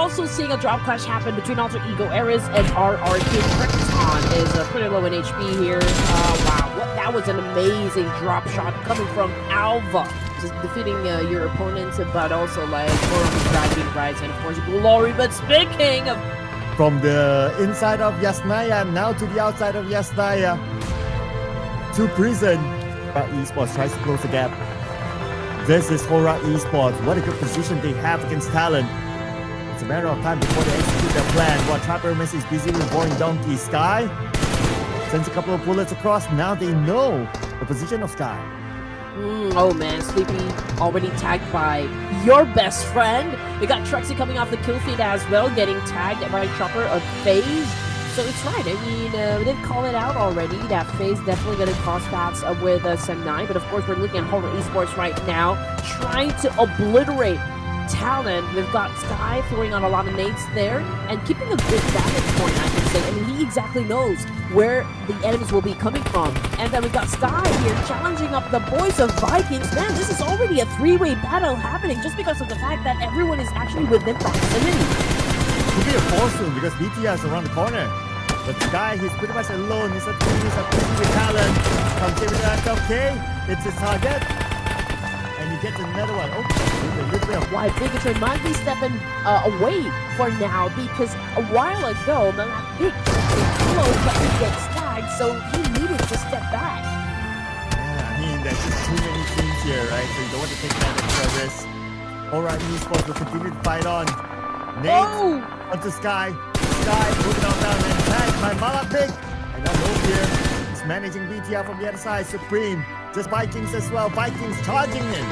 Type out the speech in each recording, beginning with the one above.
also seeing a drop clash happen between Alter Ego Eras and RRQ. Recton is pretty low in HP here. Wow, that was an amazing drop shot coming from Alva. Just defeating your opponents, but also like dragging rights and of course glory. But speaking of from the inside of Yasnaya now to the outside of Yasnaya to prison, Esports tries to close the gap. This is Hora Esports. What a good position they have against Talon. It's a matter of time before they execute their plan. While Trapper Messi is busy with Boring Donkey. Sky sends a couple of bullets across. Now they know the position of Sky. Oh man, Sleepy already tagged by your best friend. We got Trexie coming off the kill feed as well, getting tagged by Chopper of FaZe. So it's right, I mean, we did call it out already. That FaZe definitely going to cross paths with Sem9. But of course, we're looking at Horror Esports right now, trying to obliterate Talon. We've got Sky throwing on a lot of nades there and keeping a good vantage point, I can say. I mean, he exactly knows where the enemies will be coming from. And then we got Sky here challenging up the boys of Vikings. Man, this is already a three-way battle happening just because of the fact that everyone is actually within proximity. Could be a force soon because BTR is around the corner. But Sky, he's pretty much alone. He's a team with Talon. Comes in with that, okay. It's his target. And he gets another one. Oh, a little bit of why Bigatron might be stepping away for now because a while ago, the big close, but he gets tagged, so he needed to step back. Yeah, I mean, there's just too many teams here, right? So you don't want to take advantage of this. Alright, Esports will continue to fight on. Nate onto Sky. Sky moving on down and tag by Malapig. I got no here. He's managing BTR from the other side. Supreme. Just Vikings as well. Vikings charging in.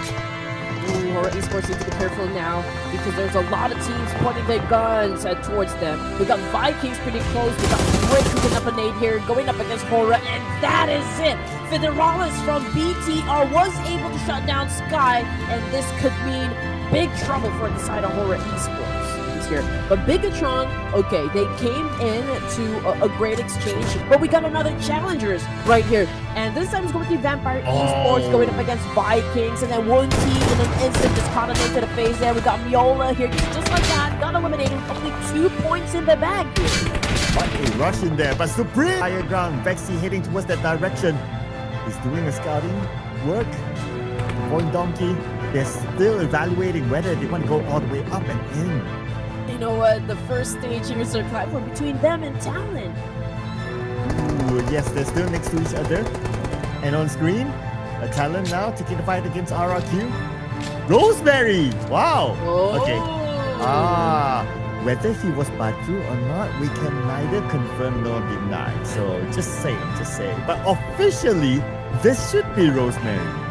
Horror Esports need to be careful now because there's a lot of teams pointing their guns towards them. We got Vikings pretty close. We got Rick cooking up a nade here, going up against Horror, and that is it. Federalis from BTR was able to shut down Sky, and this could mean big trouble for the side of Horror Esports. Here. But Bigatron, okay, they came in to a great exchange, but we got another challengers right here. And this time it's going to be Vampire Esports going up against Vikings, and then one team in an instant just caught it into the face there. We got Miola here, just like that, got eliminated, only 2 points in the bag here. But a rush in there, but Supreme! Higher ground, Vexy heading towards that direction. He's doing a scouting work. Going Donkey, they're still evaluating whether they want to go all the way up and in. You know what? The first stage here is a platform between them and Talon. Ooh, yes, they're still next to each other. And on screen, a Talon now taking the fight against RRQ. Rosemary! Wow! Oh. Okay. Whether he was Batu or not, we can neither confirm nor deny. So just say it. But officially, this should be Rosemary.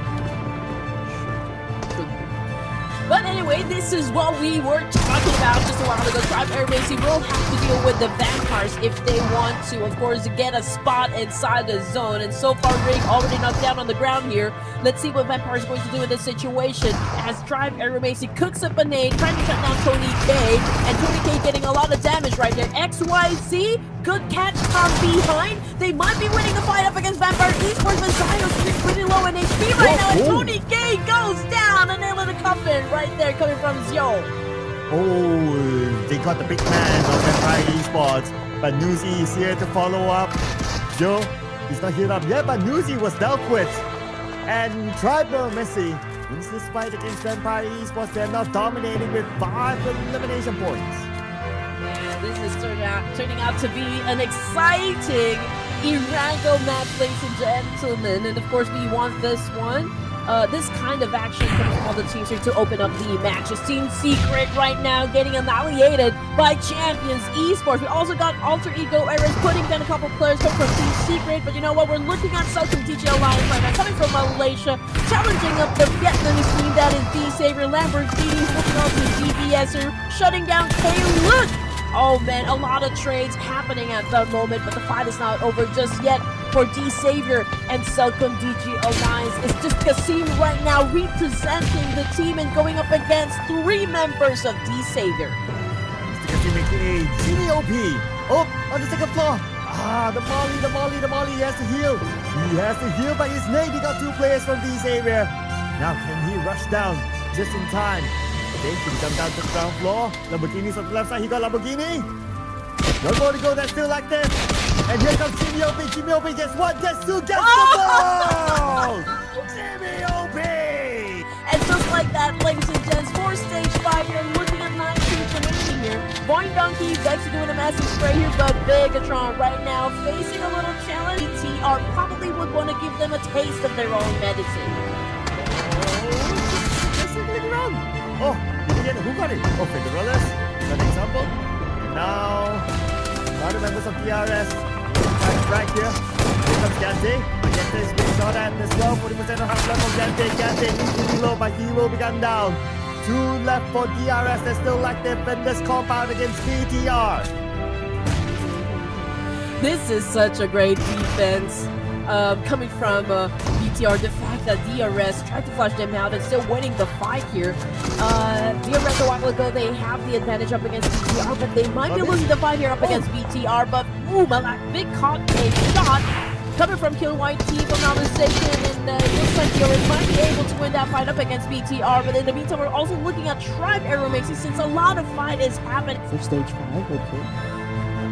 But anyway, this is what we were talking about just a while ago. Tribe Airmacy will have to deal with the vampires if they want to, of course, get a spot inside the zone. And so far, Rig already knocked down on the ground here. Let's see what Vampire is going to do in this situation as Tribe Airmacy cooks up a nade, trying to shut down Tony K. And Tony K getting a lot of damage right there. XYZ, good catch from behind. They might be winning the fight up against Vampire Esports, but Zio's pretty low in HP right now. And Tony K goes down, and nail in the coffin right there coming from Zio. Oh, they got the big man of Vampire Esports, but Nuzi is here to follow up. Joe, he's not healed up yet, but Nuzi was dealt with. And Tribal Messi wins this fight against Vampire Esports. They're now dominating with 5 elimination points. Yeah, this is turning out to be an exciting Irango match, ladies and gentlemen. And of course, we want this one. This kind of action from all the teams here to open up the matches. Team Secret right now getting annihilated by Champions Esports. We also got Alter Ego Eras putting down a couple players come from Team Secret. But you know what? We're looking at Southern DJ Alliance right now, coming from Malaysia, challenging up the Vietnamese team that is D-Saver. Lamborghini's looking on to DBSer, shutting down K-Look. Oh man, a lot of trades happening at the moment, but the fight is not over just yet for D-Savior and Selcom DG Alliance. It's just Kasim right now representing the team and going up against 3 members of D-Savior. Mr. Kasim aka Genie OP. Oh, on the second floor. The Molly, he has to heal. He has to heal by his name. He got 2 players from D-Savior. Now can he rush down just in time? Okay, should he come down to the ground floor? Lamborghini's on the left side. He got Lamborghini. One more to go. That's still active. And here comes Jimmy OP. Jimmy OP gets one, gets two, gets the ball! Jimmy OP! And just like that, ladies and gents, for stage 5, you're looking at 19 remaining here. Boing Donkey, Vexy doing a massive spray here, but Bigatron right now facing a little challenge. BTR probably would want to give them a taste of their own medicine. Oh, who got it? Oh, Federales. Is that an example? Now, other members of DRS. Right here. Here comes Gante. Gante is being shot at as well. 40% of half level. Gante needs to reload, but he will be gunned down. 2 left for DRS. They're still active in this compound against BTR. This is such a great defense coming from BTR. The fact that DRS tried to flush them out and still winning the fight here. DRS a while ago, they have the advantage up against BTR, but they might be losing the fight here up against BTR. But big caught a shot coming from Kill White T, if I'm not mistaken, and it looks like DRS might be able to win that fight up against BTR. But in the meantime, we're also looking at Tribe Aero Mixing since a lot of fight is happening for stage 5. Okay.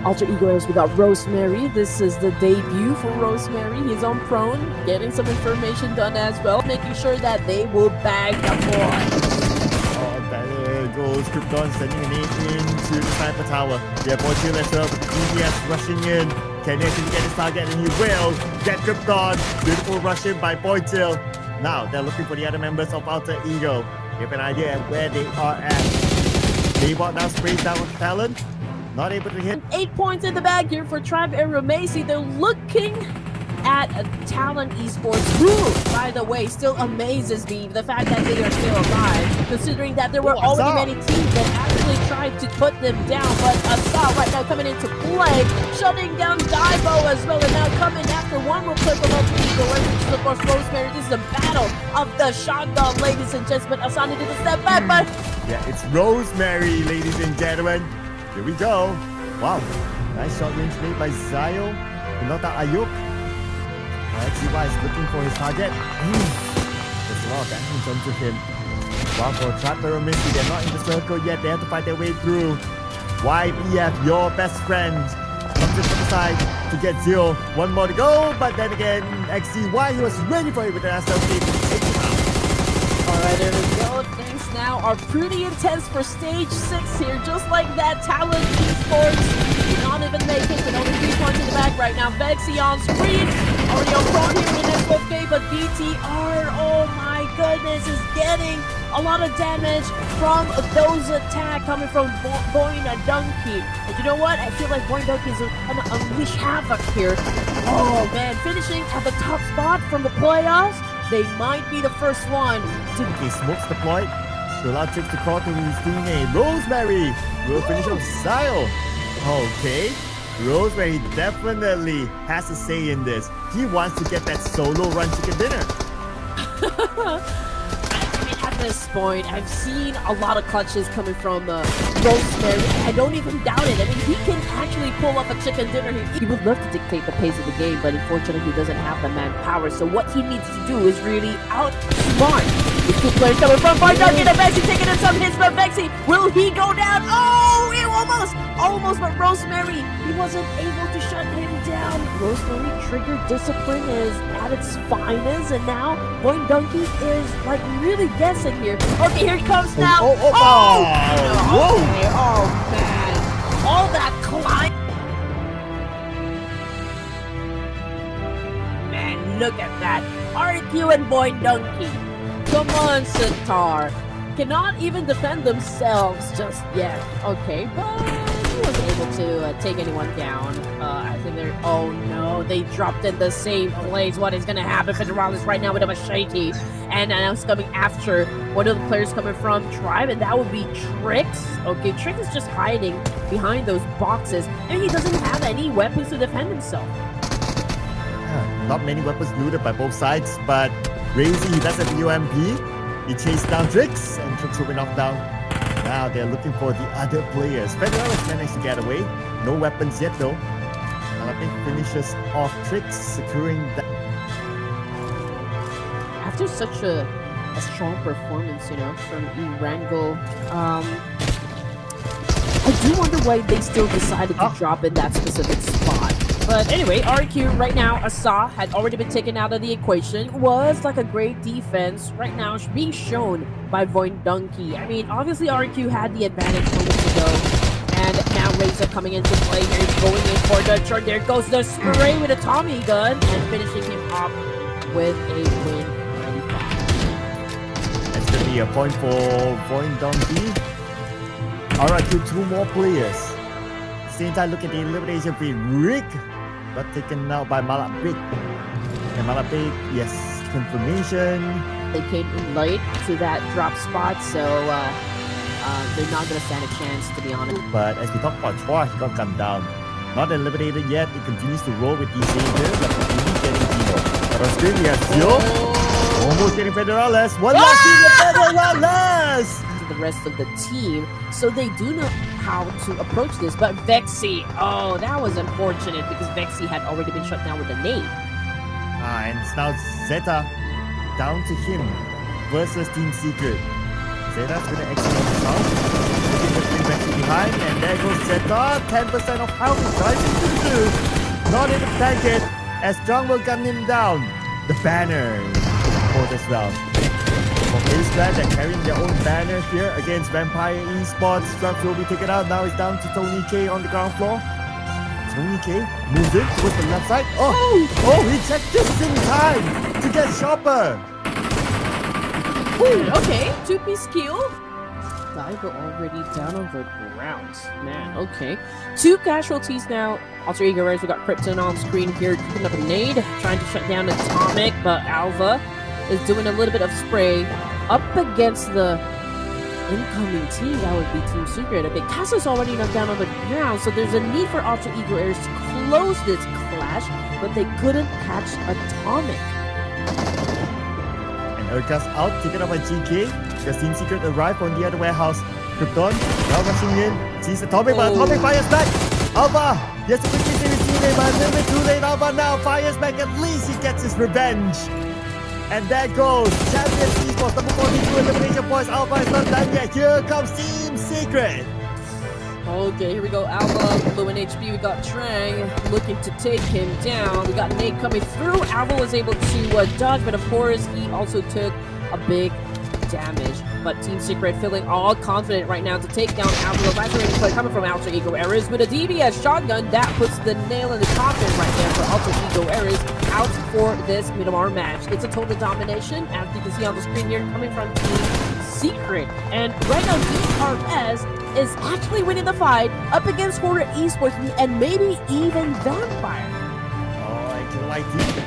Alter Ego is without Rosemary. This is the debut for Rosemary. He's on prone, getting some information done as well, making sure that they will bag the boy. Oh, there goes Krypton sending an aid into the sniper tower. Yeah, boy, Chill as well, but the DBS rushing in. Can he actually get his target? And he will get Krypton. Beautiful rush in by Boytil. Now, they're looking for the other members of Alter Ego. You have an idea of where they are at. Daybot now sprays down with talent. Not able to hit. 8 points in the bag here for Tribe Aero Macy. They're looking at Talon Esports, who, by the way, still amazes me. The fact that they are still alive, considering that there were already many teams that actually tried to put them down. But Asa right now coming into play, shutting down Daibo as well, and now coming after one more clip of Alter Ego, which is of course Rosemary. This is the battle of the shotgun, ladies and gentlemen. Asa needed to step back, but yeah, it's Rosemary, ladies and gentlemen. Here we go. Wow. Nice shot range made by Zayo. Not Ayuk. XCY is looking for his target. There's a lot of damage onto him. Wow, for Trapper and Misty, they're not in the circle yet. They have to fight their way through. YBF, your best friend, comes in from the side to get 0. One more to go, but then again, XCY, he was ready for it with the SLC. Alright, there we go. Things now are pretty intense for stage 6 here. Just like that, Talon Esports did not even make it with only 3 points in the back right now. Vexy on screen. Already on front here in SFK, but BTR, oh my goodness, is getting a lot of damage from those attacks coming from Boing Donkey. And you know what? I feel like Boing Donkey is going to unleash havoc here. Oh man, finishing at the top spot from the playoffs. They might be the first one to... Okay, smokes deployed. To allow Tricks to crawl to his teammate. Rosemary will finish off Zyle. Okay. Rosemary definitely has a say in this. He wants to get that solo run chicken dinner. I mean, at this point, I've seen a lot of clutches coming from Rosemary. I don't even doubt it. I mean, he can actually pull up a chicken dinner. He would love to dictate the pace of the game, but unfortunately, he doesn't have the manpower. So what he needs to do is really outsmart the 2 players coming from Boing Donkey and Vexy taking in some hits, but Vexy, will he go down? Oh, he almost, but Rosemary, he wasn't able to shut him down. Rosemary trigger discipline is at its finest, and now Boing Donkey is like really guessing here. Okay, here he comes now. Whoa! Oh man, all that climb. Man, look at that. RQ and Boing Donkey. Come on, Sitar. Cannot even defend themselves just yet. Okay, but he wasn't able to take anyone down. I think they're... Oh no, they dropped in the same place. What is going to happen? Federales right now with a machete. And now it's coming after one of the players coming from Tribe, and that would be Trix. Okay, Trix is just hiding behind those boxes. And he doesn't have any weapons to defend himself. Not many weapons looted by both sides, but Razy, he does have the UMP. He chased down Trix, and Trix will be knocked down. Now they're looking for the other players. Federales managed to get away. No weapons yet though. Alapi finishes off Trix, securing that. After such a a strong performance, from Erangel. I do wonder why they still decided to drop in that specific spot. But anyway, RQ right now, Asa had already been taken out of the equation. Was like a great defense right now being shown by Voin Donkey. I mean, obviously RQ had the advantage moments ago. And now Razor coming into play here, going in for the turn. There goes the spray with a Tommy gun and finishing him off with a win. That's going to be a point for Voin Donkey. Alright, two more players. Same time, look at the elimination feed. Rick got taken out by Malapik. And Malapik, yes, confirmation. They came in late to that drop spot, so they're not going to stand a chance, to be honest. But as we talk about Chua, he got gunned down. Not eliminated yet. He continues to roll with these Xavier, but he's getting Timo. But on screen, we have Zio. Almost getting Federales. One last team with Federales! The rest of the team, so they do know how to approach this. But Vexy, oh, that was unfortunate because Vexy had already been shut down with a nade. And it's now Zeta down to him versus Team Secret. Zeta's gonna execute his out. Looking to bring Vexy behind, and there goes Zeta. 10% of health is rising to the 2. Not able to tank it as Strong will gun him down. The banner for this round. Ace Clan, they're carrying their own banner here against Vampire Esports. Strux will be taken out. Now it's down to Tony K on the ground floor. Tony K moves in towards the left side. Oh, he checked just in time to get Chopper. Ooh, okay, 2-piece kill. Diver already down on the ground. Man, okay. 2 casualties now. Alter Ego Rares, we got Krypton on screen here, keeping up a nade, trying to shut down Atomic, but Alva is doing a little bit of spray up against the incoming team. That would be Team Secret. I think Casa's already knocked down on the ground, so there's a need for Alter Ego Airs to close this clash, but they couldn't catch Atomic. And Urka's out, taken up by GK. Because Team Secret arrived from the other warehouse. Krypton now rushing in, sees Atomic, but Atomic fires back. Alba, yes, to quickly see his teammate, but a little bit too late. Alba now fires back. At least he gets his revenge. And there goes Champions Esports, number 42 elimination points. Alpha is not done yet. Here comes Team Secret. Okay, here we go. Alpha, low in HP. We got Trang looking to take him down. We got Nate coming through. Alpha was able to dodge, but of course, he also took a big damage. But Team Secret feeling all confident right now to take down Alpha. Lacerating play coming from Alter Ego Errors with a DBS shotgun. That puts the nail in the coffin right there for Alter Ego Errors. Out for this Miramar match. It's a total domination, as you can see on the screen here, coming from Team Secret. And right now, DRS is actually winning the fight up against Horror Esports and maybe even Vampire. Like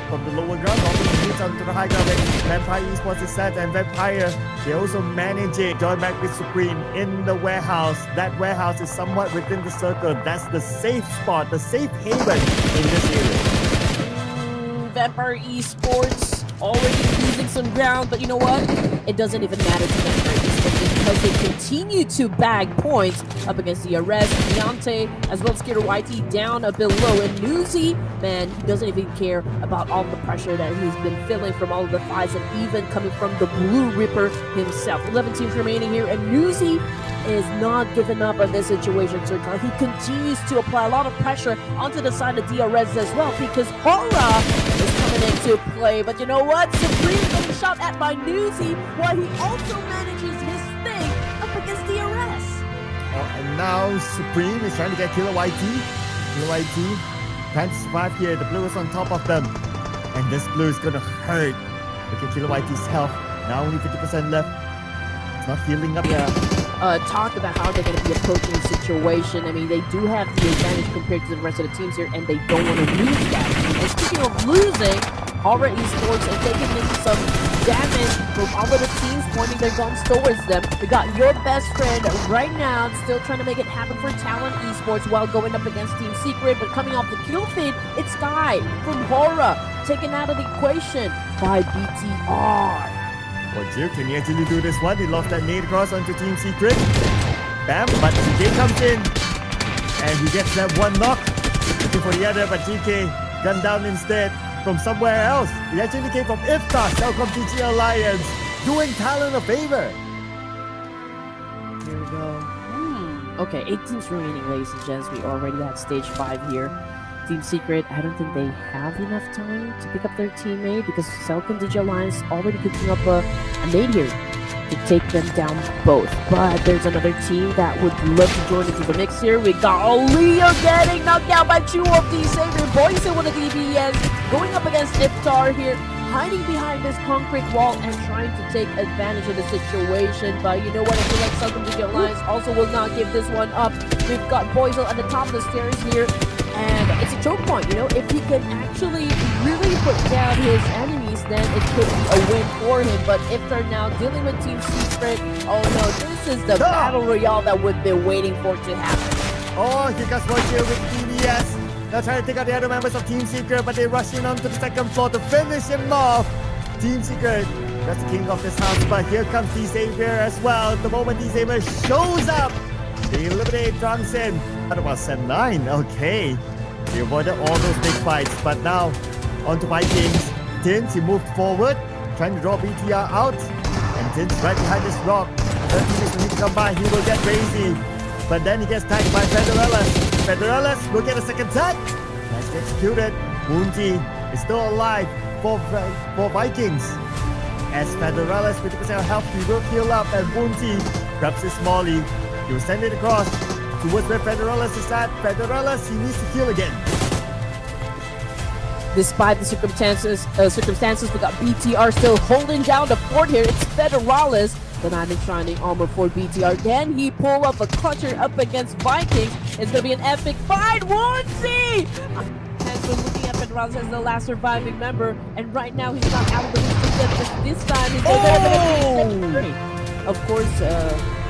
from the lower ground, moves onto the high ground. Vampire Esports is set, and Vampire, they also manage it. Join back with Supreme in the warehouse. That warehouse is somewhat within the circle. That's the safe spot, the safe haven in this area. Vampire Esports already losing some ground, but you know what? It doesn't even matter to Vampire Esports because they continue to bag points up against the Arrest, Deontay, as well as Skater YT down a bit low. And Newsy, man, he doesn't even care about all the pressure that he's been feeling from all of the fights and even coming from the Blue Ripper himself. 11 teams remaining here, and Newsy is not giving up on this situation, so he continues to apply a lot of pressure onto the side of DRS as well because Hora is coming into play. But you know what? Supreme getting shot at by Newsy while he also manages his thing up against DRS. And now Supreme is trying to get Killer YT. Killer YT can't survive here. The blue is on top of them. And this blue is gonna hurt. Look at Killer YT's health. Now only 50% left. It's not healing up. Yeah. Talk about how they're going to be approaching the situation. I mean, they do have the advantage compared to the rest of the teams here, and they don't want to lose that. And speaking of losing, Horror Esports are taking in some damage from all of the teams pointing their guns towards them. We got your best friend right now, still trying to make it happen for Talon Esports while going up against Team Secret, but coming off the kill feed, it's Sky from Horror, taken out of the equation by BTR. Well, Jill, can he actually do this one? He lost that nade cross onto Team Secret. Bam, but GK comes in. And he gets that one knock. Looking for the other, but GK gunned down instead from somewhere else. He actually came from Iftas, Telkom GG Alliance. doing Talon a favor. Here we go. Okay, 8 teams remaining, ladies and gents. We already at stage 5 here. Team Secret, I don't think they have enough time to pick up their teammate because Selk and Digi Alliance already cooking up a nade here to take them down both. But there's another team that would love to join into the mix here. We got Leo getting knocked out by 2 of these Savior. Boysen with a DBS going up against Iftar here, hiding behind this concrete wall and trying to take advantage of the situation. But you know what? I feel like Selk and Digi Alliance also will not give this one up. We've got Boysen at the top of the stairs here. And it's a choke point, you know, if he can actually really put down his enemies, then it could be a win for him. But if they're now dealing with Team Secret, oh no, this is the battle royale that we've been waiting for to happen. Oh, here comes Roger with DBS. They're trying to take out the other members of Team Secret, but they're rushing onto the second floor to finish him off. Team Secret, that's the king of this house, but here comes D-Savior as well. The moment D-Savior shows up, they eliminate Drangsin. What about S10? Okay. They avoided all those big fights, but now onto Vikings. Tins, he moved forward, trying to draw BTR out. And Tins right behind this rock. 30 minutes will need to come by, he will get crazy. But then he gets tagged by Federellas. Federellas will get a second tag. Nicely executed. Moonty is still alive for Vikings. As Federellas, 50% health, he will heal up, and Moonty grabs his molly. He will send it across towards where Federellas is at. Federellas, he needs to heal again. Despite the circumstances, we got BTR still holding down the fort here. It's Federellas, the Knight in Shining Armor for BTR. Can he pull up a clutcher up against Vikings? It's gonna be an epic fight. Woodsy! And so looking at Federellas as the last surviving member, and right now he's not out of the list. This time he's of course,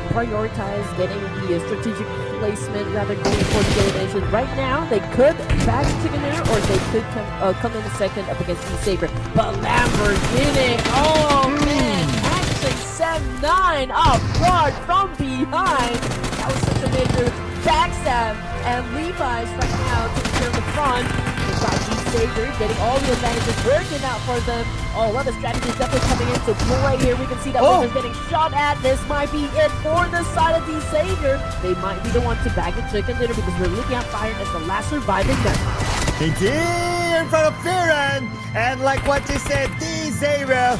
prioritize getting the strategic placement rather than going for the elimination. Right now, they could back chicken dinner or they could come in a second up against D-Saber. But Lamborghini, oh man, action 7-9 up guard from behind. That was such a major backstab. And Levi's right now taking care of the front. We've got D-Saber getting all the advantages working out for them. Oh, well, the strategy is definitely coming into play here. We can see that Wilson's getting shot at. This might be it for the side of D-Saber. They might be the one to bag the chicken dinner because we're looking at Fire as the last surviving member. They did in front of Firen, and like what you said, D-Saber.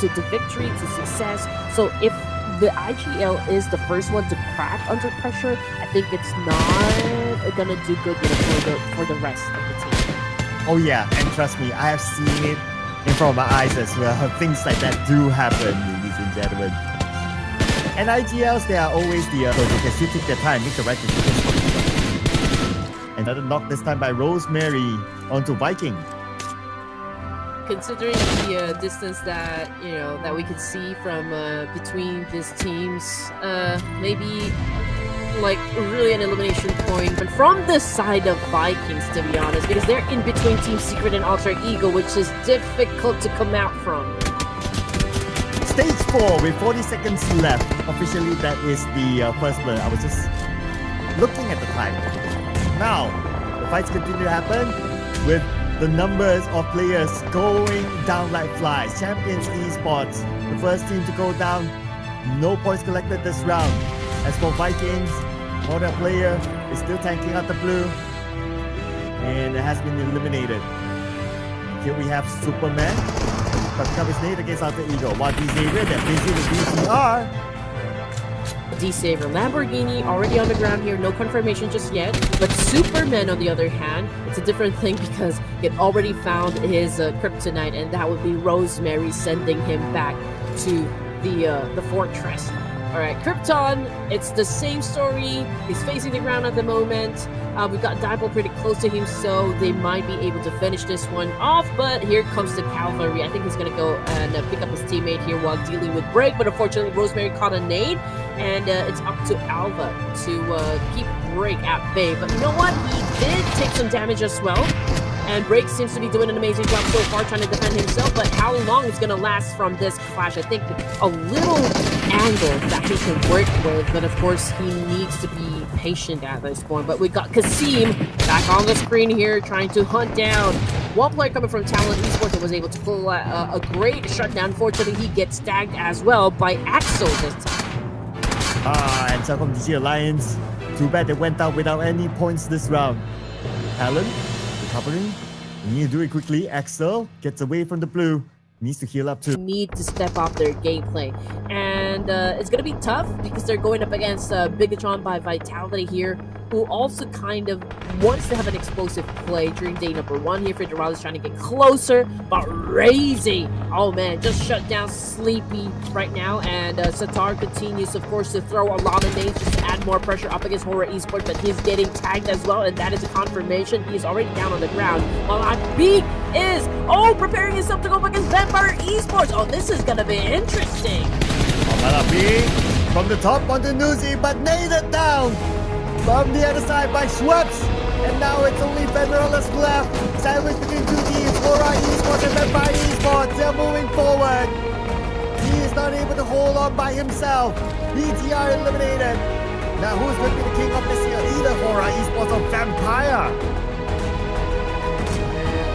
To victory, to success. So if the IGL is the first one to crack under pressure, I think it's not gonna do good for the rest of the team. Oh yeah, and trust me, I have seen it in front of my eyes as well. Things like that do happen, ladies and gentlemen. And IGLs, they are always the so they can still take their time, make the right decisions. Another knock this time by Rosemary onto Viking. Considering the distance that that we could see from between these teams, maybe like really an elimination point. But from the side of Vikings, to be honest, because they're in between Team Secret and Alter Ego, which is difficult to come out from. Stage 4 with 40 seconds left. Officially, that is the first blur. I was just looking at the time. Now, the fights continue to happen with the numbers of players going down like flies. Champions Esports, the first team to go down. No points collected this round. As for Vikings, another player is still tanking out the blue, and it has been eliminated. Here we have Superman, but come his nade against Alter Ego. While D-Saber, they're busy with BTR. D-Saber, Lamborghini already on the ground here, no confirmation just yet. But Superman, on the other hand, it's a different thing because he had already found his kryptonite, and that would be Rosemary sending him back to the fortress. All right, Krypton, it's the same story. He's facing the ground at the moment. We've got Dipole pretty close to him, so they might be able to finish this one off. But here comes the cavalry. I think he's going to go and pick up his teammate here while dealing with Break. But unfortunately, Rosemary caught a nade, and it's up to Alva to keep Break at bay. But you know what? He did take some damage as well. And Rake seems to be doing an amazing job so far trying to defend himself, but how long is going to last from this clash? I think a little angle that he can work with, but of course he needs to be patient at this point. But we got Kasim back on the screen here trying to hunt down one player coming from Talent Esports that was able to pull a great shutdown. Unfortunately, he gets tagged as well by Axel this time. And so from GG Alliance, too bad they went out without any points this round. Talon, recovering. You need to do it quickly. Axel gets away from the blue. Needs to heal up too. Need to step up their gameplay. And it's going to be tough because they're going up against Bigatron by Vitality here, who also kind of wants to have an explosive play during day number 1 here. Federal is trying to get closer, but Razy, oh man, just shut down Sleepy right now. And Satar continues, of course, to throw a lot of names just to add more pressure up against Horror Esports, but he's getting tagged as well, and that is a confirmation. He's already down on the ground. While Beak is, preparing himself to go up against Vampire Esports. Oh, this is going to be interesting. Beak from the top onto Nuzi, but nailed down. From the other side by Schweppes. And now it's only Federalist left. Sandwich between two teams. Horror Esports and Vampire Esports. They're moving forward. He is not able to hold on by himself. BTR eliminated. Now who's going to be the king of this year? Either Horror Esports or Vampire.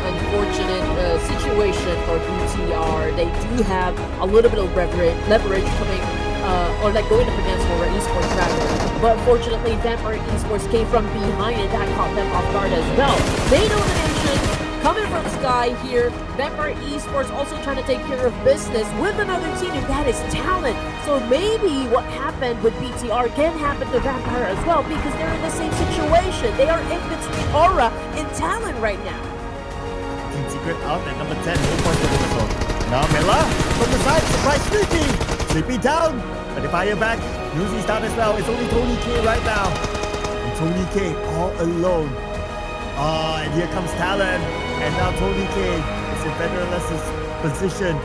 Unfortunate situation for BTR. They do have a little bit of leverage coming or like going up against Horror Esports rather. But unfortunately, Vampire Esports came from behind and that caught them off guard as well. Main elimination coming from Sky here. Vampire Esports also trying to take care of business with another team, and that is Talent. So maybe what happened with BTR can happen to Vampire as well, because they're in the same situation. They are in between Aura and Talent right now. Team Secret out at number 10. No points for the Now Mela from the side. Surprise Sleepy. Sleepy down. But they fire back. Nuzi's down as well. It's only Tony K right now. And Tony K all alone. And here comes Talon. And now Tony K is in Federalist's position.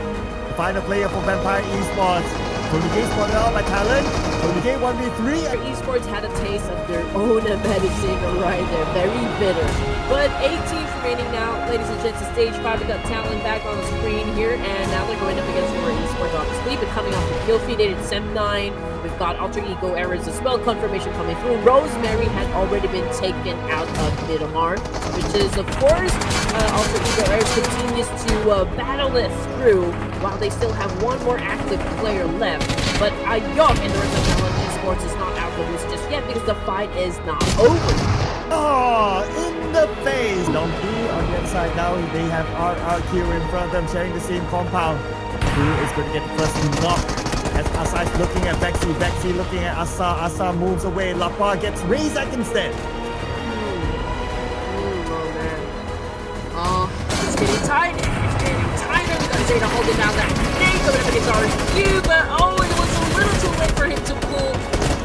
The final player for Vampire Esports. Tony K spotted out by Talon. Tony K 1v3. Esports had a taste of their own medicine right there. Very bitter. But 8 teams remaining now. Ladies and gents, stage 5. We got Talon back on the screen here. And now they're going up against more Esports, obviously. But coming off the kill feed, it's Sem9. We've got Alter Ego errors as well. Confirmation coming through. Rosemary had already been taken out of Miramar, which is, of course, Alter Ego errors continues to battle it through while they still have one more active player left. But Ayok in the rest of Talent Esports is not out of the boost just yet because the fight is not over. In the face! Donkey on the other side now. They have RRQ in front of them sharing the same compound. Who is going to get the first knock? As Asa is looking at Vexy, Vexy looking at Asa. Asa moves away. Lapar gets Razak instead. Oh man. It's getting tight. It's getting tighter. We gotta say to hold it down that name coming up against RQ, but it was a little too late for him to pull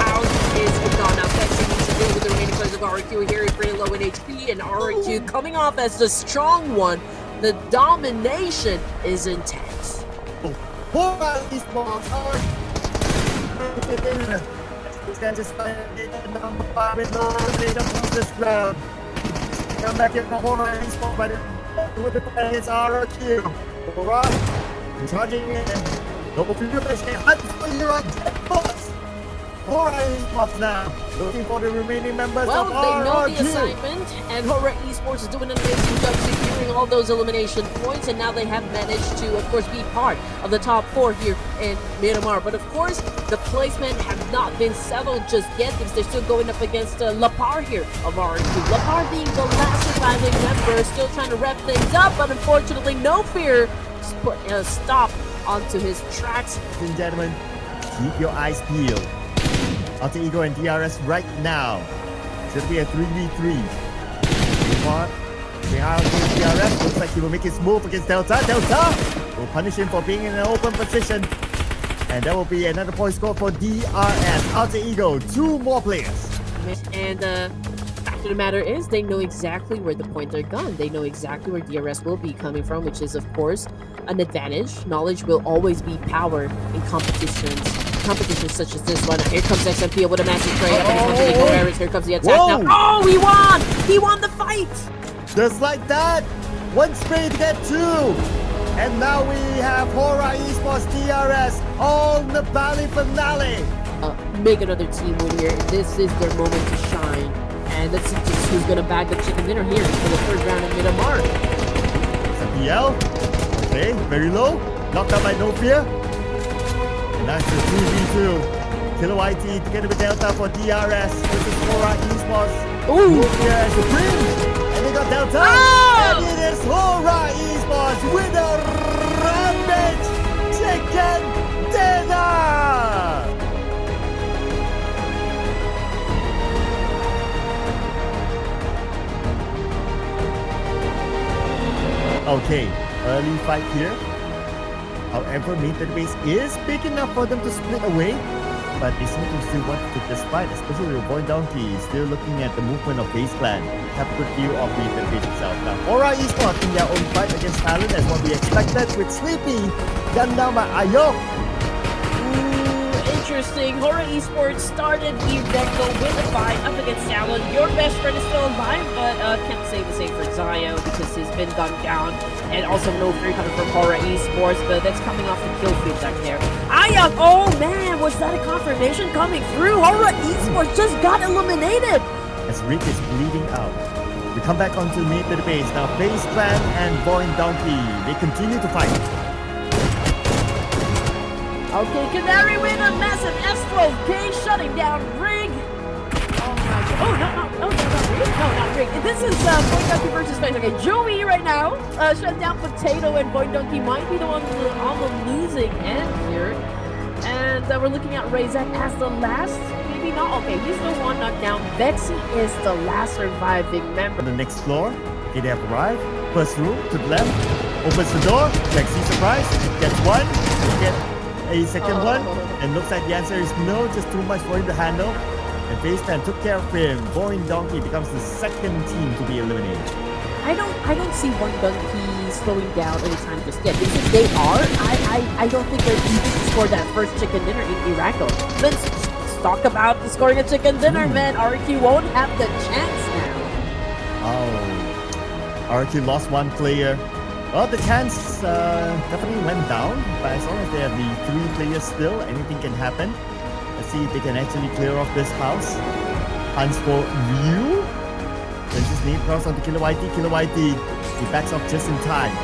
out his gun. Now Vexy needs to deal with the remaining players of RQ here. He's pretty low in HP, and RQ coming off as the strong one. The domination is intense. Horror Esports are just number 5 with no elimination this round. Come back in for Horror Esports, but with the play against RRQ. Horror charging in. Double finger base. You're on 10 points. Horror Esports now looking for the remaining members of RRQ. Well, they know the assignment, and Horror Esports is doing an amazing job securing all those elimination points, and now they have managed to, of course, be part of the top 4 here in Miramar. But of course, the placement have not been settled just yet because they're still going up against Lapar here of RQ. Lapar being the last surviving member, still trying to wrap things up, but unfortunately, no fear put a stop onto his tracks. Ladies and gentlemen, keep your eyes peeled. Alter Ego and DRS right now. Should be a 3v3. Behind DRS, looks like he will make his move against Delta. Delta will punish him for being in an open position. And that will be another point score for DRS. Alter Ego, 2 more players. And fact of the matter is, they know exactly where the pointer gun. They know exactly where DRS will be coming from, which is, of course, an advantage. Knowledge will always be power in competitions such as this one. Here comes XMP with a massive trade. Here comes the attack now. Oh, he won! He won the fight! Just like that. One spray to get two. And now we have Hora Esports DRS on the Valley finale. Make another team win here. This is their moment to shine. And let's see just who's gonna bag the chicken dinner here for the third round in Miramar. PL. Okay, very low. Knocked out by No Fear. And that's the 2v2. Killer YT together with Delta for DRS. This is Hora Esports. Ooh! Yeah, Supreme. And they got Delta. Oh! And it is Hora Esports with a Rampage Chicken Dinner. Okay, early fight here. However, main database is big enough for them to split away, but they seem to still want to take this fight, especially with Boy Donkey still looking at the movement of Base Clan. Have a good view of main database itself. Now, Hora Esports in their own fight against Talon as what we expected with Sleepy, gunned down by Ayok. Interesting. Hora Esports started Irengo with a fight up against Talon. Your best friend is still alive, but can't say the same for Zio because he's been gunned down. And also no fear coming from Hora Esports, but that's coming off the kill feed back there. Ayam, oh man, was that a confirmation coming through? Hora Esports just got eliminated. As Rick is bleeding out. We come back onto main database. Now, Base Clan and Boy Donkey, they continue to fight. Okay, Canary with a massive S12K shutting down Rig. Oh my god. Oh, no, not Rig. No, not Rig. This is Boy Donkey versus Face. Okay, Joey right now shut down Potato, and Boy Donkey might be the one on the losing end here. And we're looking at Razak as the last. Maybe not. Okay, he's the one knocked down. Betsy is the last surviving member. On the next floor, they have arrived. First room to the left. Opens the door. Checks the surprise. Gets one. Get a second one, and looks like the answer is no, just too much for him to handle. And Facepan took care of him. Boy Donkey becomes the second team to be eliminated. I don't see Boy Donkey slowing down anytime just yet. Because if they are, I don't think they're easy to score that first chicken dinner in Iraqo. Let's talk about scoring a chicken dinner, man. RQ won't have the chance now. Oh, RQ lost one player. Well, the chance definitely went down, but as long as they have the 3 players still, anything can happen. Let's see if they can actually clear off this house. Hunts for Ryu. Then his name cross onto Killer YT. Killer YT, he backs off just in time.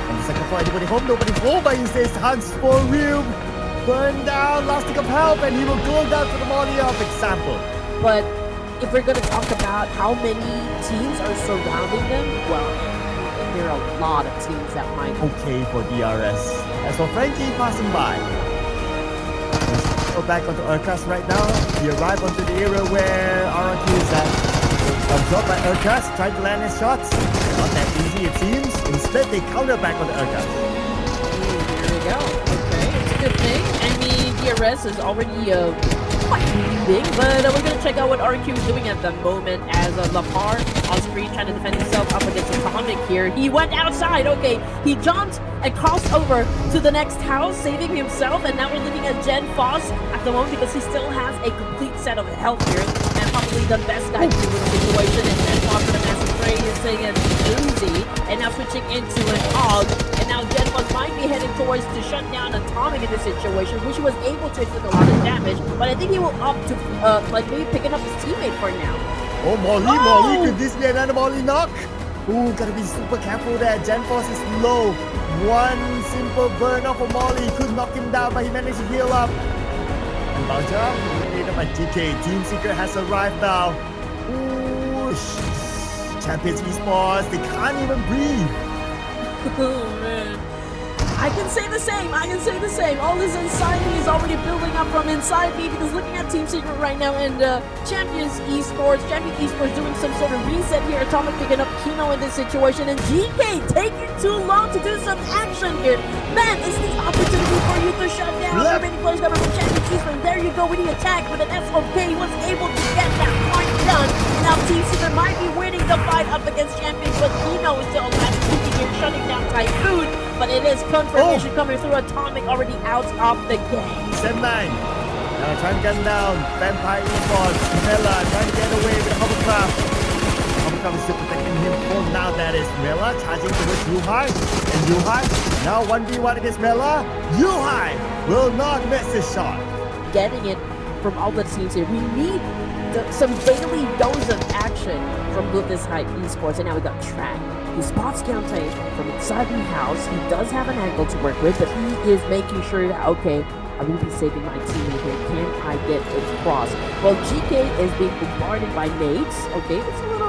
On the second floor, anybody home? Nobody home, but he says hunts for Ryu. Burn down, last stick of help, and he will go down to the Molly of example. But if we're going to talk about how many teams are surrounding them, well, there are a lot of teams that might. Okay for DRS. As for Frankie passing by. Let's go back onto Urkas right now. He arrived onto the area where RRQ is at. Absorbed by Urkas, trying to land his shots. Not that easy it seems. Instead they counter back on the Urkas. Here we go. Okay, it's a good thing. I mean, DRS is already quite leading, but we're going to check out what RQ is doing at the moment as Lapar on screen trying to defend himself up against Atomic here. He went outside, okay, he jumped and crossed over to the next house, saving himself, and now we're looking at Jen Foss at the moment because he still has a complete set of health here, and probably the best guy to do with the situation, and Jen Foss with a massive spray is saying an Uzi, and now switching into an Og, and now Jen Foss might be heading towards to shut down Atomic in this situation, which he was able to inflict a lot of damage, but I think he will opt to, like maybe picking up his teammate for now. Oh, Molly, could this be another Molly knock? Ooh, gotta be super careful there. Gen Force is low. One simple burn off of Molly could knock him down, but he managed to heal up. And Boucher, eliminated by GK. Team Secret has arrived now. Ooh, Champions Esports, they can't even breathe. Oh, man. I can say the same. All this inside me is already building up from inside me because looking at Team Secret right now and Champions Esports doing some sort of reset here. Atomic picking up Kino in this situation and GK taking too long to do some action here. Man, it's the opportunity for you to shut down. How many players coming from Champions Esports? There you go with the attack with an SOK. He was able to get that point done. Now Team Secret might be winning the fight up against Champions, but Kino is still alive, speaking here, shutting down Typhoon. But it is confirmation coming through. Atomic already out of the game. 7-9. Now trying to gun down. Vampire Esports. Mela trying to get away with a hovercraft. Jacob is still protecting him. Oh, now that is Mela charging towards Yuhai. And Yuhai now 1v1 against Mela. Yuhai will not miss his shot. Getting it from all the teams here. We need some daily dose of action from this High Esports. And now we got Track. He spots Countay from inside the house. He does have an angle to work with, but he is making sure that, okay, I will be saving my teammate here. Can I get across? Well, GK is being bombarded by nades. Okay, it's a little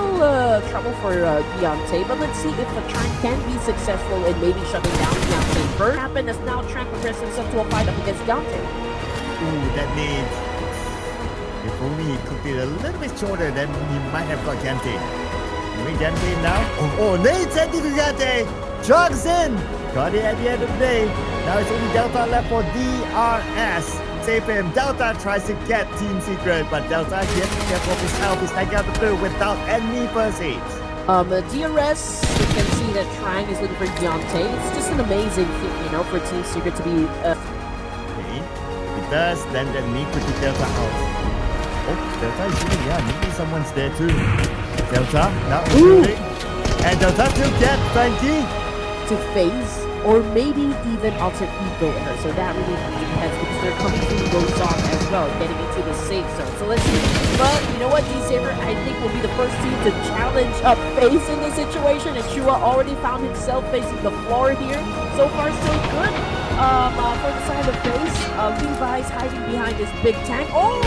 trouble for Deontay, but let's see if the Trank can be successful in maybe shutting down Deontay first. What happened as now Trank progresses himself to a fight up against Deontay. Ooh, that nade. If only he cooked it a little bit shorter, then he might have got Gante. Can we Gante now? Oh, nade sent it to Gante. Drugs in. Got it at the end of the day. Now it's only Delta left for DRS. Save him. Delta tries to get Team Secret, but Delta gets careful of his health. He's taking out the blue without any first aid. DRS, you can see that Trang is looking for Deontay. It's just an amazing thing, you know, for Team Secret to be... Okay. It does, then need to keep Delta out. Oh, Delta is shooting. Yeah, maybe someone's there too. Delta now shooting. And Delta to get Frankie. To phase, or maybe even alter ego her. So that really depends because they're coming through Rozon as well, getting into the safe zone. So let's see. But you know what, D-Saber, I think will be the first team to challenge up face in this situation. And Chua already found himself facing the floor here. So far, so good. For the side of face, Levi's hiding behind this big tank. Oh!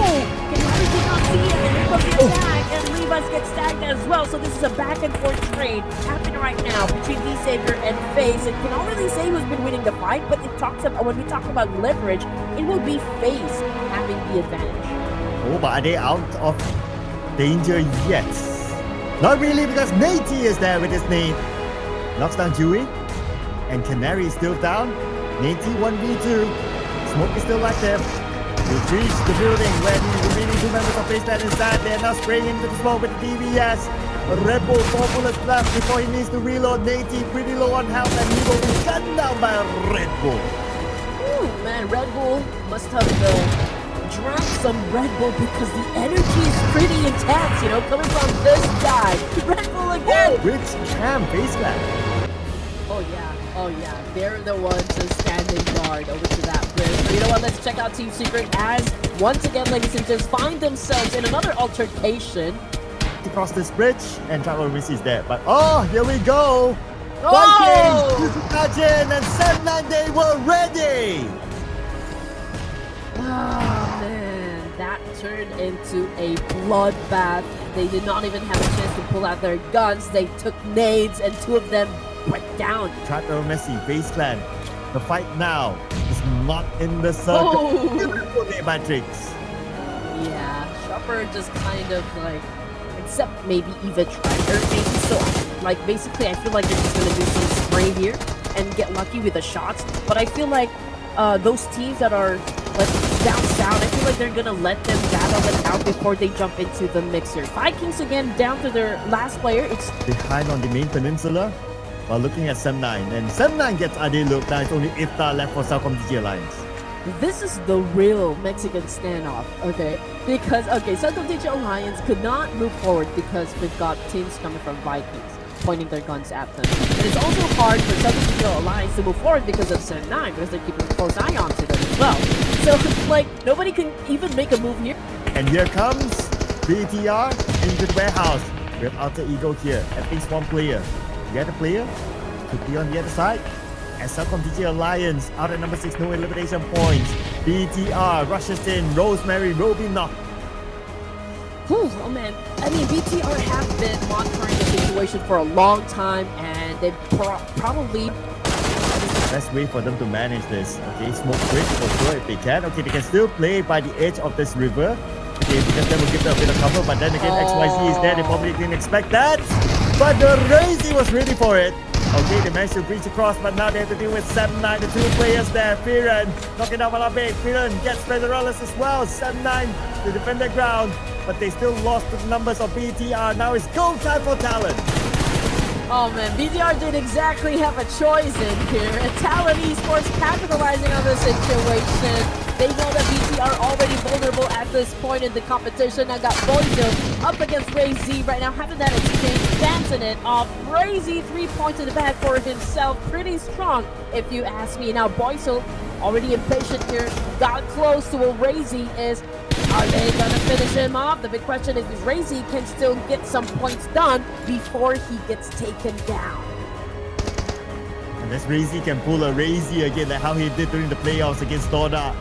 Canary did not see it, and here comes the attack, and Levi's gets tagged as well. So this is a back and forth trade happening right now between D-Saber and Face. And cannot really say who's been winning the fight, but it talks about, when we talk about leverage, it will be Face having the advantage. Oh, but are they out of danger yet? Not really, because Nate is there with his nade. Knocks down Dewey, and Canary is still down. Nate 1v2. Smoke is still active. They reach the building where the remaining two members of Face stand inside. They're now spraying into the smoke with the DVS. Red Bull 4 bullets left before he needs to reload. Nate pretty low on health, and he will be gunned down by Red Bull. Ooh, man, Red Bull must have drank some Red Bull because the energy is pretty intense, you know, coming from this guy. Red Bull again! Which cam Face stand? Oh yeah, they're the ones just standing guard over to that bridge. But you know what, let's check out Team Secret as, once again, ladies and gents, find themselves in another altercation. To cross this bridge, and Travel Missy is there. But oh, here we go! Oh! Vikings, and 7-9, they were ready! Oh man, that turned into a bloodbath. They did not even have a chance to pull out their guns. They took nades, and two of them went down. Travel Messi, Face Clan. The fight now is not in the circle. Oh. Matrix. Yeah, Shopper just kind of like, except maybe Eva Tracker, maybe. So, like, basically, I feel like they're just gonna do some spray here and get lucky with the shots. But I feel like those teams that are like down south, I feel like they're gonna let them battle it out before they jump into the mixer. Vikings again down to their last player. It's behind on the main peninsula. While looking at Sem9, and Sem9 gets Ade look. Now it's only Iftar left for Southcom DG Alliance. This is the real Mexican standoff, okay? Because, okay, Southcom DG Alliance could not move forward because we've got teams coming from Vikings pointing their guns at them. And it's also hard for Southcom DG Alliance to move forward because of Sem9, because they're keeping a close eye on to them as well. So, like, nobody can even make a move here. And here comes BTR into the warehouse with Alter Ego here. At least one player. The other player could be on the other side. And Southcom DG Alliance out at number 6, no elimination points. BTR rushes in. Rosemary will be knocked. Oh man, I mean, BTR have been monitoring the situation for a long time, and they probably... Best way for them to manage this. Okay, smoke quick for sure if they can. Okay, they can still play by the edge of this river. Okay, because that will give them a bit of cover, but then again, XYZ is there. They probably didn't expect that. But the Razy was ready for it. Okay, they managed to reach across, but now they have to deal with 7-9, the two players there. Firen knocking down Malabe. Firen gets Federales as well. 7-9 to defend their ground, but they still lost to the numbers of BTR. Now it's go time for Talon. Oh man, BTR didn't exactly have a choice in here. And Talon Esports capitalizing on the situation. They know that BT are already vulnerable at this point in the competition. I got Boyzo up against Ray Z right now, having that exchange, dancing it off. Ray Z 3 points in the bag for himself. Pretty strong, if you ask me. Now Boyzo already impatient here, got close to where Ray Z is. Are they gonna finish him off? The big question is Ray Z can still get some points done before he gets taken down. And this Ray Z can pull a Ray Z again, like how he did during the playoffs against Dora.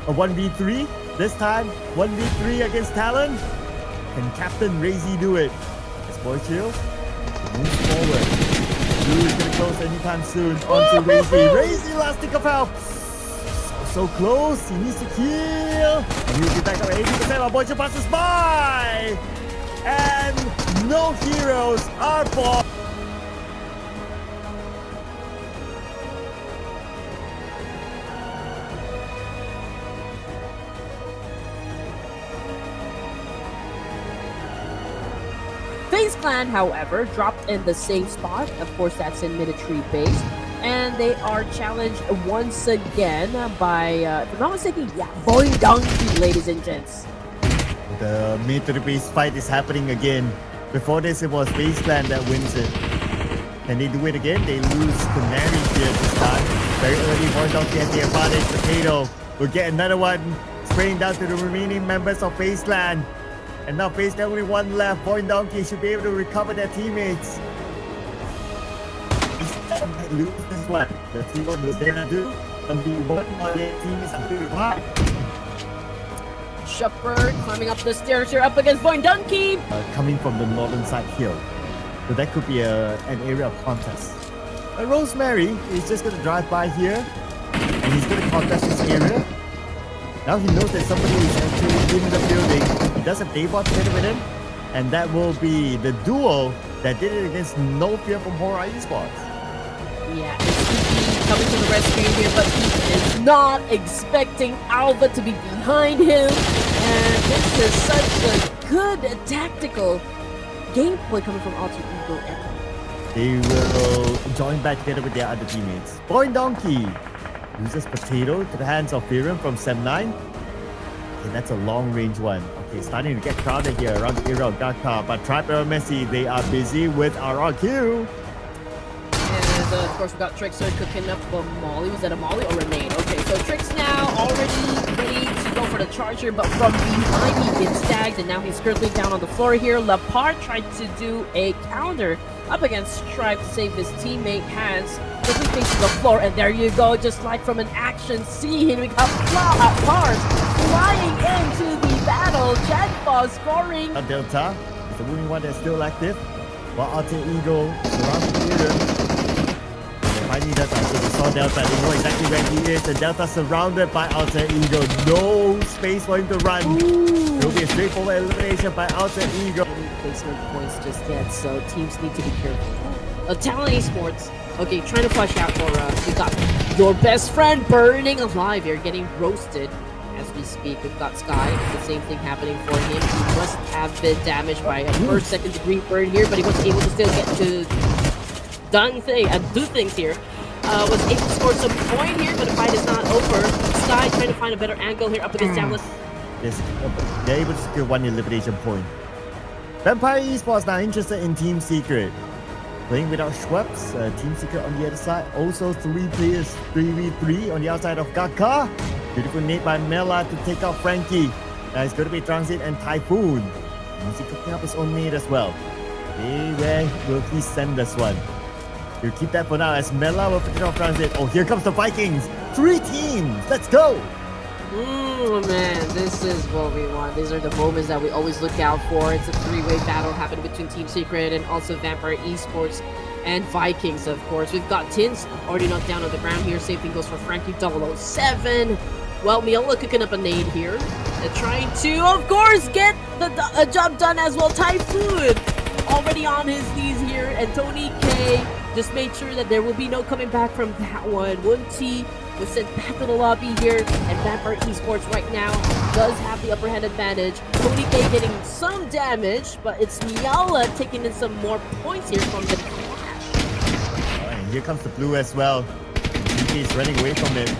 A 1v3, this time 1v3 against Talon. Can Captain Ray Z do it? As Boychill moves forward. Blue is gonna close anytime soon onto Ray Z. Ray Z last stick of health. So close, he needs to kill. And he'll be back up 80%, while Boychill passes by. And no heroes are born. FaZe Clan, however, dropped in the same spot. Of course, that's in military base. And they are challenged once again by, if I'm not mistaken, yeah, Boy Donkey, ladies and gents. The military base fight is happening again. Before this, it was FaZe Clan that wins it. Can they do it again? They lose to Mary here this time. Very early, Boy Donkey has the advantage. Potato will get another one. Spraying down to the remaining members of FaZe Clan. And now FaZe Clan only one left. Boy Donkey should be able to recover their teammates. They might lose this one. Let's see what they're gonna do. On the one on their team is up to the Shepherd climbing up the stairs here up against Boy Donkey. Coming from the northern side hill. So that could be an area of contest. Rosemary is just going to drive by here. And he's going to contest this area. Now he knows that somebody is actually in the building. He does have Daybot together with him. And that will be the duo that did it against No Fear from Horror Esports. Yeah, it's coming to the rescue here, but he is not expecting Alva to be behind him. And this is such a good tactical gameplay coming from Alter Ego. They will join back together with their other teammates. Boy Donkey uses Potato to the hands of Firem from Sem9. Okay, that's a long range one. Okay, starting to get crowded here around the area of Gaka. But Tribe and Messi, they are busy with RRQ. And of course we got Trickster cooking up a Molly. Was that a Molly or Remain? Okay, so Trick's now already ready to go for the charger, but from behind he gets tagged, and now he's currently down on the floor here. Lapart tried to do a counter up against Stripe to save his teammate. Has quickly faces the floor, and there you go, just like from an action scene. We got Cars flying into the battle. Jetball scoring. Delta is the only one that's still active, while Alter Ego surrounds the area. Finally, Delta. So they saw Delta. They know exactly where he is. And Delta surrounded by Alter Ego. No space for him to run. It will be a straightforward elimination by Alter Ego. Placement points just yet, so teams need to be careful. Talon Esports. Okay, trying to flush out for we got your best friend burning alive here, getting roasted as we speak. We've got Sky. The same thing happening for him. He must have been damaged by a first, second degree burn here, but he was able to still get to do things here. Was able to score some point here, but the fight is not over. Sky trying to find a better angle here up against Dallas. Yes, they're able to secure one elimination point. Vampire Esports now interested in Team Secret. Playing without Schweppes, Team Secret on the other side. Also 3 players, 3v3 on the outside of Gaka. Beautiful nade by Mela to take out Frankie. Now it's going to be Transit and Typhoon. And he's cooking up his own nade as well. Where will he send this one? We'll keep that for now as Mela will finish off Transit. Oh, here comes the Vikings. 3 teams. Let's go. Man, this is what we want. These are the moments that we always look out for. It's a 3-way battle happening between Team Secret and also Vampire Esports and Vikings, of course. We've got Tins already knocked down on the ground here. Same thing goes for Frankie 007. Well, Miola cooking up a nade here. They're trying to, of course, get the job done as well. Typhoon already on his knees here. And Tony K just made sure that there will be no coming back from that one. Wunti was sent back to the lobby here, and Vampire Esports right now does have the upper hand advantage. Tony K getting some damage, but it's Miala taking in some more points here from the clash. And here comes the blue as well. DK is running away from it.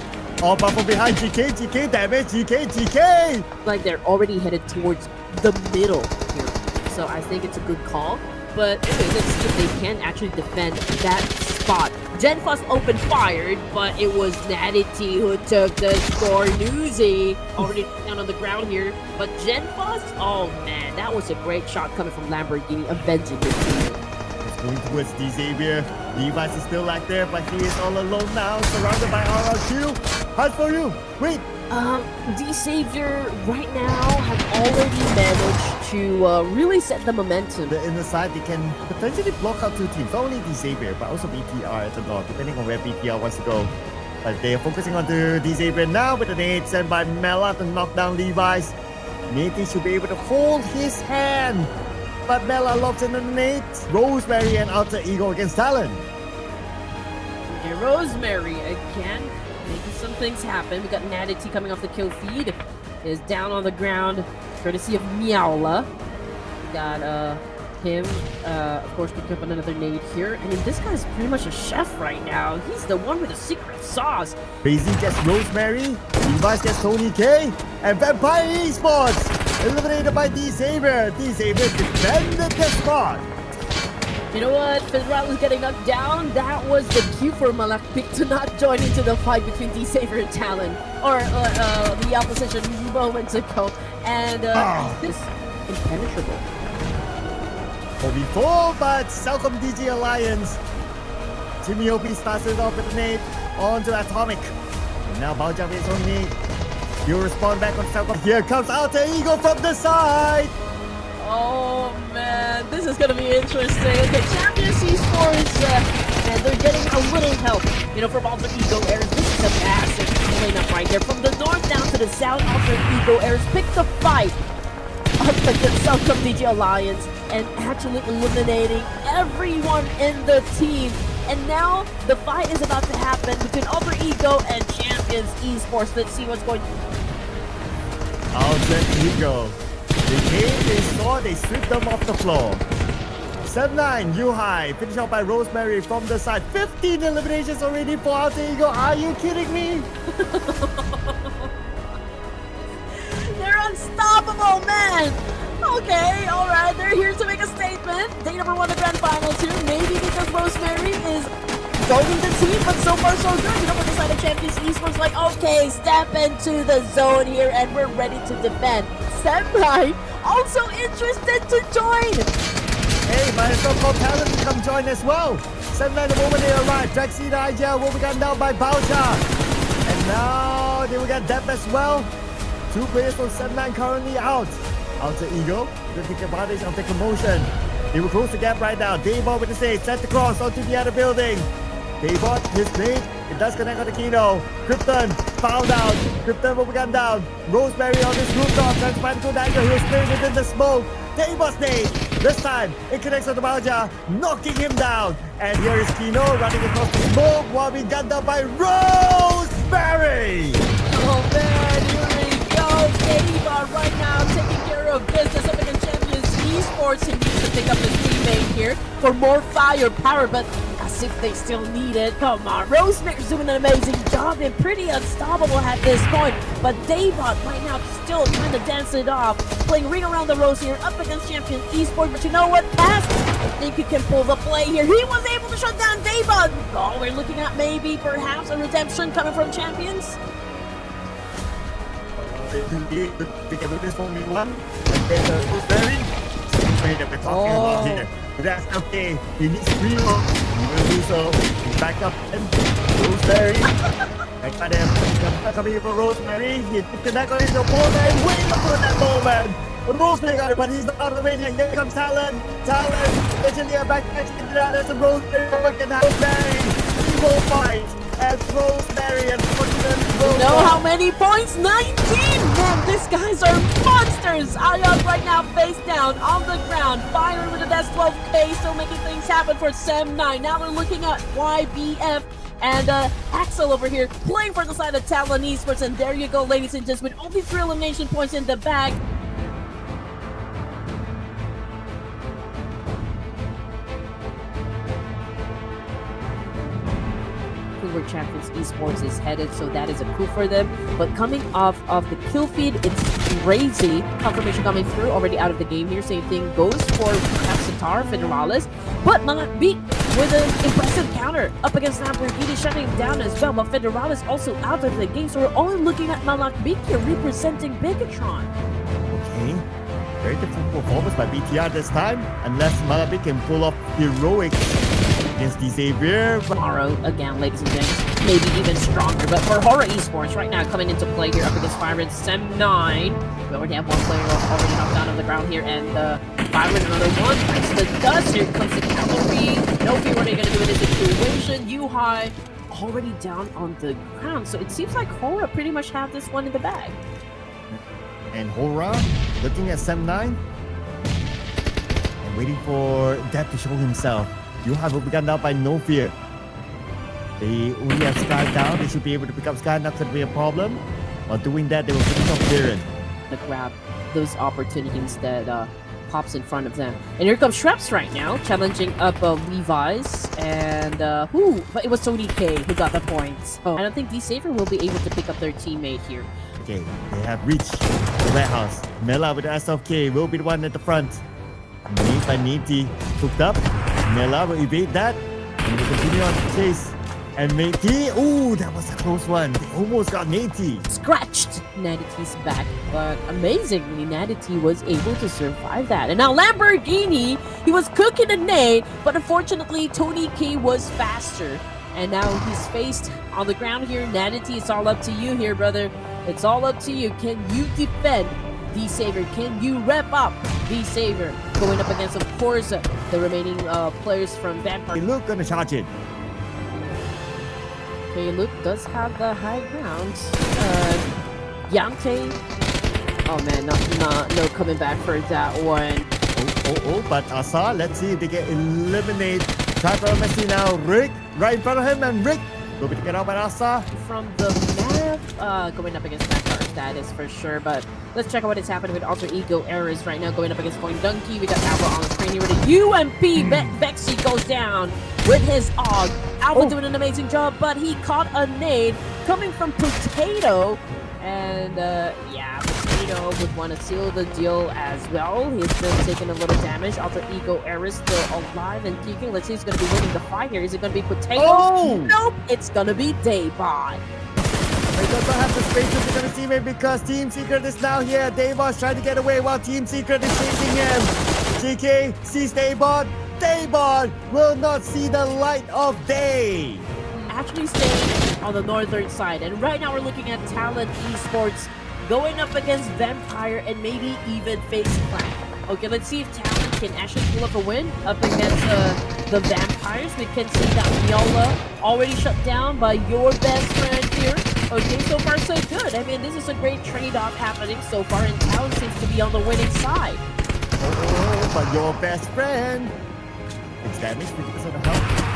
All but from behind GK damage, GK. Like they're already headed towards the middle here. So I think it's a good call. But anyway, let's see if they can actually defend that spot. Genfus opened fired, but it was Natty who took the score. Newsy already down on the ground here. But Genfus, oh man, that was a great shot coming from Lamborghini, avenging his team. It's going towards D Xavier. Levi's is still like there, but he is all alone now, surrounded by RRQ. Hard for you. Wait. D Xavier right now has already managed to really set the momentum. The inner side, they can potentially block out two teams. Not only D Xavier, but also BTR at the north, depending on where BTR wants to go. But they are focusing on the D Xavier now with the nade sent by Mela to knock down Levi's. Nathan should be able to hold his hand. But Mela locks in the nade. Rosemary and Alter Ego against Talon. Okay, Rosemary again. Making some things happen. We got Natty coming off the kill feed. Is down on the ground, courtesy of Meowla. We got him, of course, picking up another nade here. I mean, this guy's pretty much a chef right now. He's the one with the secret sauce. Crazy gets Rosemary. Levi's gets Tony K. And Vampire Esports eliminated by D Xavier. D Xavier defended the spot. You know what? Fitzgerald was getting knocked down. That was the cue for Malakpik to not join into the fight between D Xavier and Talon, or the opposition moments ago. And this impenetrable. Before, but Celcom DG Alliance. Jimmy OP starts it off with a nade onto Atomic. And now Baojia is on nade. You respond back on Celcom. Here comes Alter Ego from the side. Oh man, this is gonna be interesting. Okay, Champions Esports, and they're getting a little help, you know, from Alter Ego Airs. This is a massive cleanup right here. From the north down to the south, Alter Ego Airs pick the fight up against Celcom DG Alliance and actually eliminating everyone in the team. And now the fight is about to happen between Alter Ego and Champions Esports. Let's see what's going on. Alter Ego. They came, they saw, they stripped them off the floor. 7-9, Yuhai, finished off by Rosemary from the side. 15 eliminations already for Alter Ego. Are you kidding me? They're unstoppable, man! Okay, alright, they're here to make a statement. Day number 1 of Grand Finals here. Maybe because Rosemary is joining the team, but so far so good. You know, for the side of Champions Esports, like, okay, step into the zone here and we're ready to defend. Senpai also interested to join. Hey, might as well call Talon to come join as well. 7-9 the moment they arrive. Drexy the IGL will be gunned down by Baojia. And now they will get Dep as well. 2 players from 7-9 currently out. Alter Ego will take advantage of the commotion. They will close the gap right now. Daybot with the save, set the cross onto the other building. Daybot, his nade, it does connect on the Kino. Krypton fouled out. Krypton will be gunned down. Rosemary on this rooftop, trying to find the dagger. He's playing within the smoke. Daybot's nade. This time, it connects on the Baojia, knocking him down. And here is Kino running across the smoke while being gunned down by Rosemary. Oh man, here we go. Daybot right now taking care of business up against Champions Esports. He needs to pick up his teammate here for more firepower, but as if they still need it. Come on, Rosemary's doing an amazing job and pretty unstoppable at this point. But Daybot right now still trying to dance it off, playing Ring Around the Rose here up against Champion Esport. But you know what, Pass? I think you can pull the play here. He was able to shut down Daybot. Oh, we're looking at maybe perhaps a redemption coming from Champions. They can do this only one. And then Rosemary, same way that we're talking about here. But that's okay. He needs free roam. He will do so. He's back up and Rosemary. I got him. Coming for Rosemary. He took the neck on his opponent. Waiting for that moment. But Rosemary got it, but he's not out of the way. And here comes Talon. Talon. Eventually a backpack into that. There's a Rosemary. Rosemary. He will fight. As Rosemary and you know how many points? 19! Man, these guys are monsters! Ayot right now face down on the ground, firing with the S12K, still making things happen for Sem9. Now we're looking at YBF and Axel over here playing for the side of Talon Esports. And there you go, ladies and gentlemen, only 3 elimination points in the bag. exactly where Champions Esports is headed, so that is a coup for them. But coming off of the kill feed, it's crazy. Confirmation coming through, already out of the game here. Same thing goes for Sitar, Federalis, but Malak beat with an impressive counter up against Lamborghini, shutting him down as well. But Federalis also out of the game, so we're only looking at Malak Beak here representing Bigatron. Okay. Very different performance by BTR this time, unless Malabi can pull off heroics against the Xavier. Tomorrow, again, ladies and gents, maybe even stronger. But for Horror Esports, right now coming into play here up against Byron Sem9. We already have one player already knocked down on the ground here, and Byron another one. Thanks to the dust, here comes the cavalry. No fear what are you going to do in this situation. Yuhai already down on the ground, so it seems like Horror pretty much have this one in the bag. And Hora looking at Sem9 and waiting for Death to show himself. Yuhai will be gunned down by No Fear. They only have Sky down. They should be able to pick up Sky. Not going to be a problem. While doing that, they will finish off Viren. To grab those opportunities that pops in front of them. And here comes Shreps right now, challenging up Levi's. And but it was Tony K who got the points. So I don't think D-Saver will be able to pick up their teammate here. Okay, they have reached the warehouse. Mela with the SLK will be the one at the front. Need by Niti hooked up. Mela will evade that. And will continue on the chase. And Nati, ooh, that was a close one. They almost got Nati. Scratched Nati's back, but amazingly, Nati was able to survive that. And now Lamborghini, he was cooking a nade, but unfortunately, Tony K was faster. And now he's faced on the ground here. Nati, it's all up to you here, brother. It's all up to you. Can you defend D-Saver? Can you rep up D-Saver? Going up against, of course, the remaining players from Vampire. Luke gonna charge it. Okay, Luke does have the high ground. Yante. Oh man, no coming back for that one. But Asa, let's see if they get eliminated. Try for Messi now. Rick, right in front of him, and Rick will be taken out by Asa. From the map, going up against Vampire status for sure, but let's check out what is happening with Alter Ego Errors right now, going up against Point Donkey. We got Alpha on the screen here with a UMP. Vexy goes down with his AUG. Alpha doing an amazing job, but he caught a nade coming from Potato. And yeah, Potato would want to seal the deal as well. He's still taking a little damage. Alter Ego Errors still alive and kicking. Let's see who's going to be winning the fight here. Is it going to be Potato? Oh! Nope, it's going to be Daybot. They don't have the space to the teammate because Team Secret is now here. Daybot trying to get away while Team Secret is chasing him. GK sees Daybot. Daybot will not see the light of day. Actually staying on the northern side, and right now we're looking at Talent Esports going up against Vampire and maybe even FaZe Clan. Okay, let's see if Talent can actually pull up a win up against the Vampires. We can see that Miola already shut down by your best friend here. Okay, so far so good. I mean, this is a great trade-off happening so far, and Talent seems to be on the winning side. Oh, but your best friend. It's damage, 50% of health.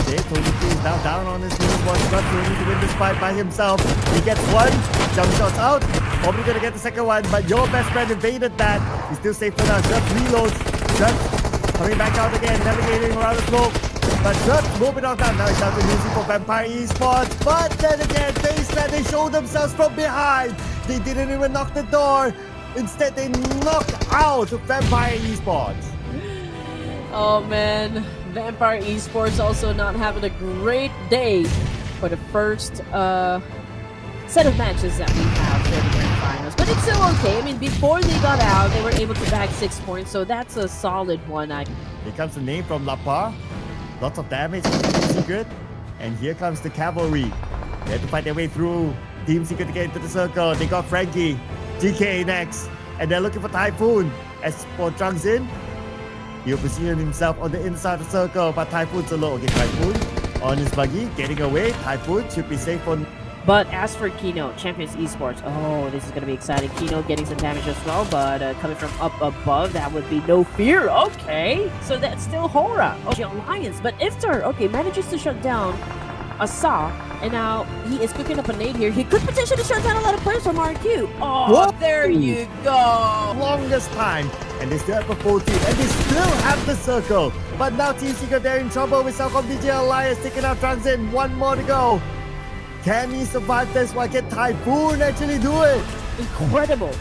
Okay, Tony K is now down on his knees. He's not going to win this fight by himself. He gets one, jump shots out. Probably gonna get the second one, but your best friend evaded that. He's still safe for now. Just reloads. Just coming back out again, navigating around the smoke. But just moving on down. Now he's down to music for Vampire Esports. But then again, they showed themselves from behind. They didn't even knock the door. Instead, they knocked out Vampire Esports. Oh man, Vampire Esports also not having a great day for the first set of matches that we have for the grand finals. But it's still okay. I mean, before they got out, they were able to bag 6 points, so that's a solid one. Here comes the name from Lapa. Lots of damage from Team Secret. And here comes the cavalry. They have to fight their way through Team Secret to get into the circle. They got Frankie, GK next. And they're looking for Typhoon. Esport jumps in. He'll position himself on the inside of the circle, but Typhoon's alone. Okay, Typhoon on his buggy, getting away. Typhoon should be safe on. But as for Kino, Champions Esports, oh, this is going to be exciting. Kino getting some damage as well, but coming from up above, that would be No Fear. Okay, so that's still Hora. Okay, Alliance, but Iftar, okay, manages to shut down Asa And now he is cooking up a nade here. He could potentially shut down a lot of players from RQ. Oh, Whoa. there you go. Longest time, and they still have a full team, and they still have the circle. But now Team Secret, they're in trouble with Celcom DJ Alliance taking out Transit. One more to go. Can he survive this one? Can Typhoon actually do it? Incredible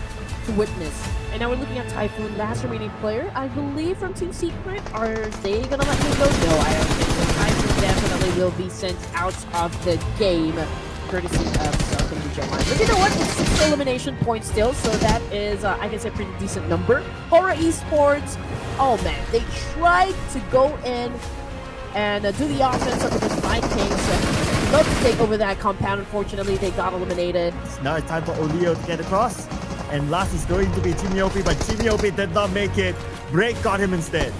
to witness. And now we're looking at Typhoon, last remaining player, I believe, from Team Secret. Are they gonna let him go? No, I don't think so. Typhoon definitely will be sent out of the game, courtesy of Celcom DJ Alliance. But you know what? It's 6 elimination points still, so that is, I guess, a pretty decent number. Horror Esports, oh man, they tried to go in and do the offense up against my Kings. Love to take over that compound. Unfortunately, they got eliminated. Now it's time for Olio to get across. And last is going to be Team Yopi, but Team Yopi did not make it. Break got him instead.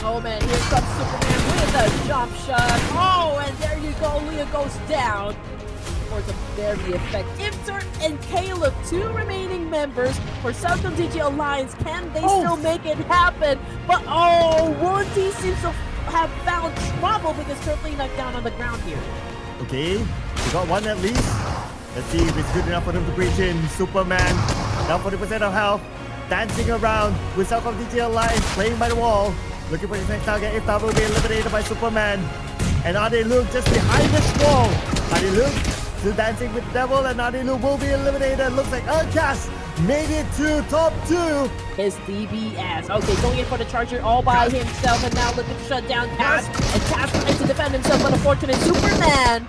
Oh man, here comes Superman with a jump shot. Oh, and there you go. Leo goes down. Scores a very effective turn. And Caleb, 2 remaining members for Celcom DJ Alliance. Can they still make it happen? But Wonty seems to have found trouble because currently knocked down on the ground here. Okay, we got one at least. Let's see if it's good enough for them to breach in. Superman, now 40% of health. Dancing around with Celcom DJ Alliance, playing by the wall. Looking for his next target. If that will be eliminated by Superman. And Ade Luke just behind this wall. Ade Luke still dancing with the devil, and Ade Luke will be eliminated. Looks like Urcast made it to top 2. His DBS. Okay, going in for the charger all by himself, and now looking to shut down Cass. And Cass trying to defend himself, but unfortunately, Superman